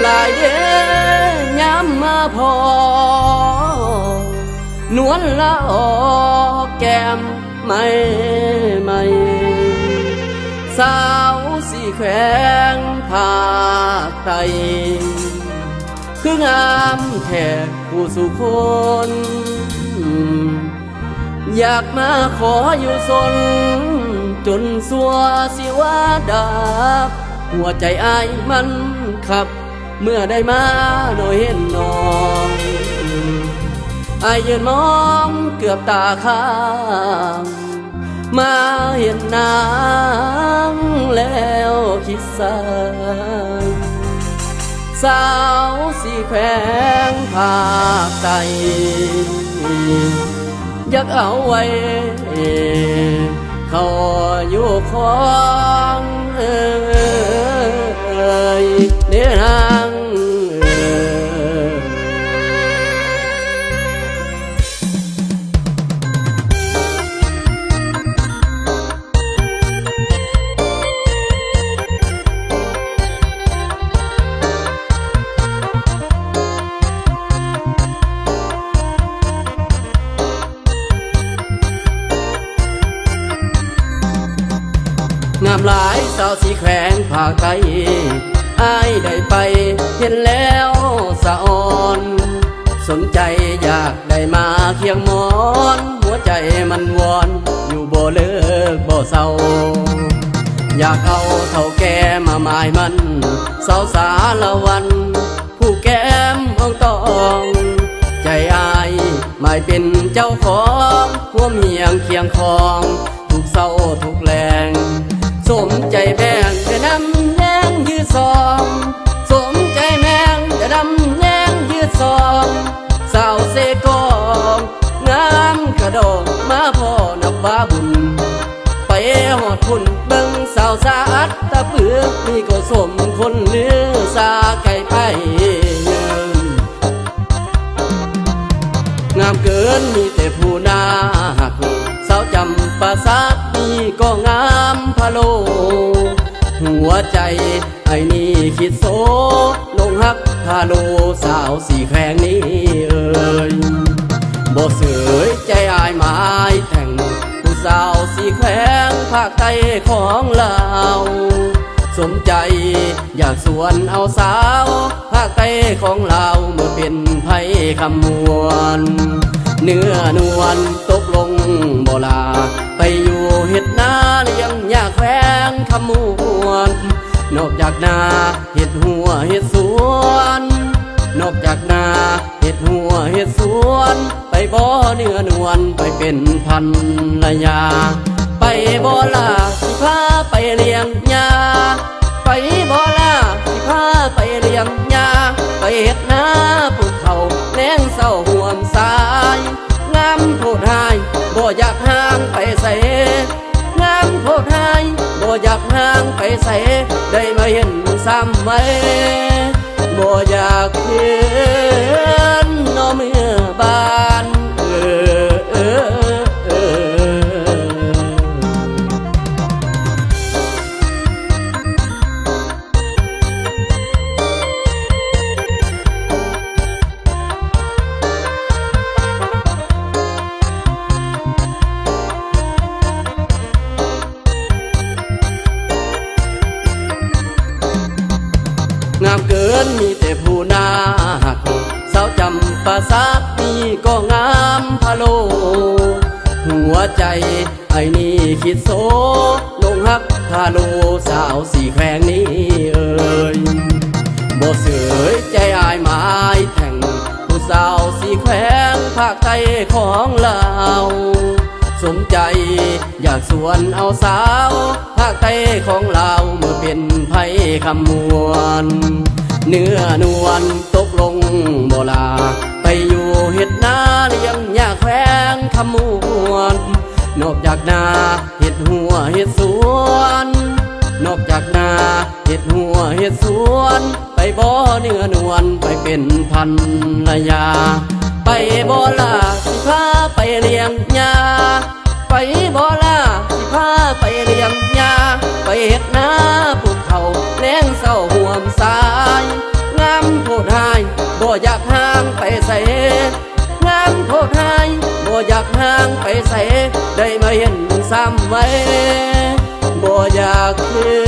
ลายเด้ย้ำมาพอนวลละออกแก้มไม่สาวสีแขวงภาคใต้คืองามแท้ผู้สุคนอยากมาขออยู่สนจนสัวสิว่าดาบหัวใจอ้ายมันขับเมื่อได้มาโดยเห็นน้องอ้ายยืนมองเกือบตาข้างมาเห็นนางแล้วคิดสายสาวสีแขวงภาคใต้อยากเอาไว้เขาอยู่ของเดินทางงามหลายสาวสีแขวงภาคใต้อ้ายได้ไปเห็นแล้วสะอ่อนสนใจอยากได้มาเคียงหมอนหัวใจมันวอนอยู่บ่เลิกบ่เศร้าอยากเอาเท่าแก่มาหมายมันสาวสาละวันผู้แก้มอ่องตองใจอ้ายหมายเป็นเจ้าของหัวเมียงเคียงคองทุกเศร้าทุกแรงสมใจแบ่งจะนำแรงยืดซองสมใจแม่งจะนำแรงยืดซองสาวเสกองงามกระโดดมาพ่อนับว่าบุญไปหอดพุ่นเบิ่งสาวสาดตะเปือกนี่ก็สมคนเลือสาไก่ไปงามเกินมีแต่ผู้น่าหักสาวจำปาสักนี่ก็งามพะโลหัวใจไอ้นี่คิดโซลงฮักพาโลสาวสีแขวงนี้บ่เสยใจอายหมายแต่งผู้สาวสีแขวงภาคใต้ของเราสมใจอยากสวนเอาสาวภาคใต้ของเราเมื่อเป็นไผคำมวลเนื้อนวลตกลงบ่ลาไปอยู่เฮ็ดนาเลี้ยงยาแขวงคำมวนนอกจากนาเฮ็ดหัวเฮ็ดสวนนอกจากนาเฮ็ดหัวเฮ็ดสวนไปบ่เนื้อนวลไปเป็นพันละยาไปบ่ลาสิพาไปเลี้ยงยาไปบ่ลาสิพาไปเลี้ยงยาไปเฮ็ดนาปลูกเขาแล้งเศร้าห่วมสายงามโพดหายบ่อยากห่างไปใส่งามโพดหายบ่อยากห่างไปใส่ได้มาเห็นซ้ำไหมบ่อยากเห็นน้อเมื่อบานงามเกินมีแต่ผู้น่าหักสาวจำปาสักนี่ก็งามพะโลหัวใจไอ้นี่คิดโซลงฮักพาโลสาวสีแขวงนี้บ่เสยใจอายหมายแต่งผู้สาวสีแขวงภาคใต้ของเราสมใจอยากสวนเอาสาวภาคใต้ของเราเมื่อเป็นไผคำมวลเนื้อนวลตกลงบ่ลาไปอยู่เฮ็ดนาเลี้ยงยาแขวงคำมวลนอกจากนาเฮ็ดหัวเฮ็ดสวนนอกจากนาเฮ็ดหัวเฮ็ดสวนไปบ่เนื้อนวลไปเป็นพันละยาไปบ่ลาสิพาไปเลี้ยงยาไปบ่ลาสิพาไปเลี้ยงยาไปเฮ็ดนาปลูกเขาแล้งเศร้าห่วมสายงาม างไปใส่ได้มาเห็นซ้ำไว้บ่อยากคืน